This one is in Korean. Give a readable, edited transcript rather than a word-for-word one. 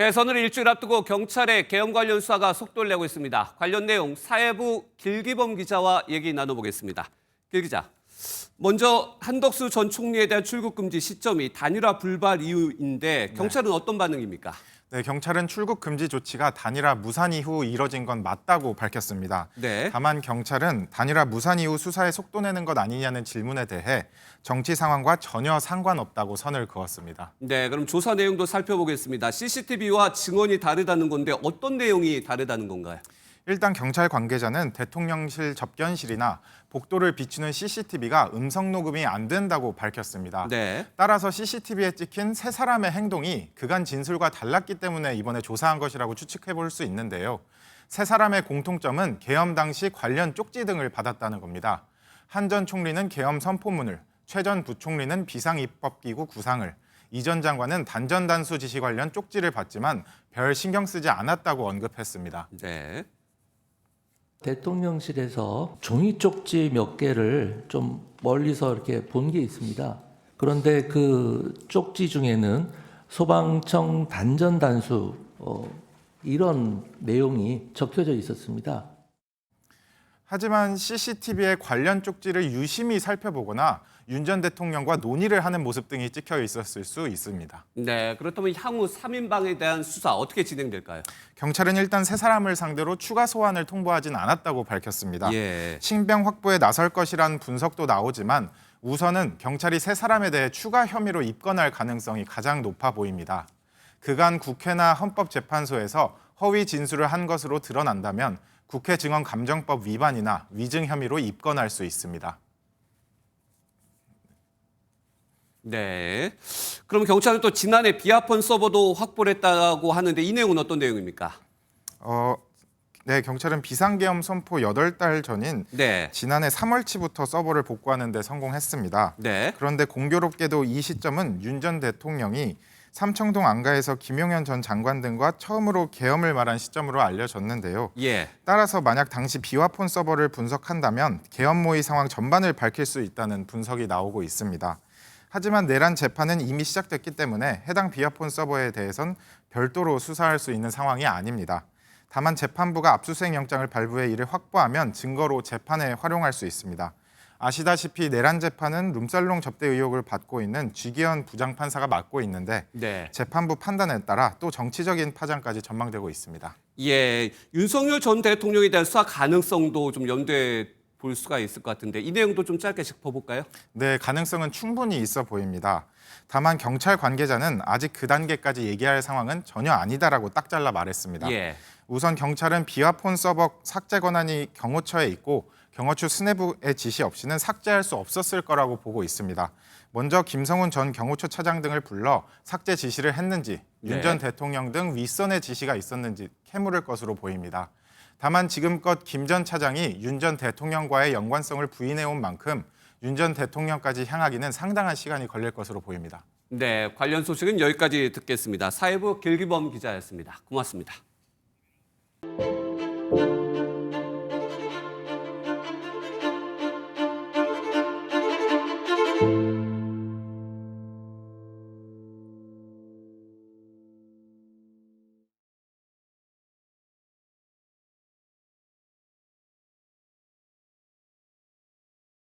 대선을 일주일 앞두고 경찰의 계엄 관련 수사가 속도를 내고 있습니다. 관련 내용 사회부 길기범 기자와 얘기 나눠보겠습니다. 길 기자, 먼저 한덕수 전 총리에 대한 출국 금지 시점이 단일화 불발 이유인데 경찰은 어떤 반응입니까? 네, 경찰은 출국 금지 조치가 단일화 무산 이후 이뤄진 건 맞다고 밝혔습니다. 네. 다만 경찰은 단일화 무산 이후 수사에 속도 내는 것 아니냐는 질문에 대해 정치 상황과 전혀 상관없다고 선을 그었습니다. 네, 그럼 조사 내용도 살펴보겠습니다. CCTV와 증언이 다르다는 건데 어떤 내용이 다르다는 건가요? 일단 경찰 관계자는 대통령실 접견실이나 복도를 비추는 CCTV가 음성 녹음이 안 된다고 밝혔습니다. 네. 따라서 CCTV에 찍힌 세 사람의 행동이 그간 진술과 달랐기 때문에 이번에 조사한 것이라고 추측해 볼 수 있는데요. 세 사람의 공통점은 계엄 당시 관련 쪽지 등을 받았다는 겁니다. 한 전 총리는 계엄 선포문을, 최 전 부총리는 비상입법기구 구상을, 이 전 장관은 단전단수 지시 관련 쪽지를 받지만 별 신경 쓰지 않았다고 언급했습니다. 네. 대통령실에서 종이 쪽지 몇 개를 좀 멀리서 이렇게 본 게 있습니다. 그런데 그 쪽지 중에는 소방청 단전단수 이런 내용이 적혀져 있었습니다. 하지만 CCTV의 관련 쪽지를 유심히 살펴보거나 윤 전 대통령과 논의를 하는 모습 등이 찍혀 있었을 수 있습니다. 네, 그렇다면 향후 3인방에 대한 수사 어떻게 진행될까요? 경찰은 일단 세 사람을 상대로 추가 소환을 통보하진 않았다고 밝혔습니다. 예. 신병 확보에 나설 것이란 분석도 나오지만 우선은 경찰이 세 사람에 대해 추가 혐의로 입건할 가능성이 가장 높아 보입니다. 그간 국회나 헌법재판소에서 허위 진술을 한 것으로 드러난다면 국회 증언감정법 위반이나 위증 혐의로 입건할 수 있습니다. 네. 그럼 경찰은 또 지난해 비아폰 서버도 확보를 했다고 하는데 이 내용은 어떤 내용입니까? 네, 경찰은 비상계엄 선포 8달 전인 네. 지난해 3월치부터 서버를 복구하는 데 성공했습니다. 네. 그런데 공교롭게도 이 시점은 윤 전 대통령이 삼청동 안가에서 김용현 전 장관 등과 처음으로 계엄을 말한 시점으로 알려졌는데요. 예. 따라서 만약 당시 비화폰 서버를 분석한다면 계엄 모의 상황 전반을 밝힐 수 있다는 분석이 나오고 있습니다. 하지만 내란 재판은 이미 시작됐기 때문에 해당 비화폰 서버에 대해선 별도로 수사할 수 있는 상황이 아닙니다. 다만 재판부가 압수수색 영장을 발부해 이를 확보하면 증거로 재판에 활용할 수 있습니다. 아시다시피 내란 재판은 룸살롱 접대 의혹을 받고 있는 쥐기현 부장판사가 맡고 있는데 네. 재판부 판단에 따라 또 정치적인 파장까지 전망되고 있습니다. 예. 윤석열 전 대통령에 대한 수사 가능성도 좀 염두에 볼 수가 있을 것 같은데 이 내용도 좀 짧게 짚어볼까요? 네, 가능성은 충분히 있어 보입니다. 다만 경찰 관계자는 아직 그 단계까지 얘기할 상황은 전혀 아니다라고 딱 잘라 말했습니다. 예. 우선 경찰은 비화폰 서버 삭제 권한이 경호처에 있고 경호처 수뇌부의 지시 없이는 삭제할 수 없었을 거라고 보고 있습니다. 먼저 김성훈 전 경호처 차장 등을 불러 삭제 지시를 했는지 윤 전 대통령 등 윗선의 지시가 있었는지 캐물을 것으로 보입니다. 다만 지금껏 김 전 차장이 윤 전 대통령과의 연관성을 부인해온 만큼 윤 전 대통령까지 향하기는 상당한 시간이 걸릴 것으로 보입니다. 네, 관련 소식은 여기까지 듣겠습니다. 사회부 길기범 기자였습니다. 고맙습니다.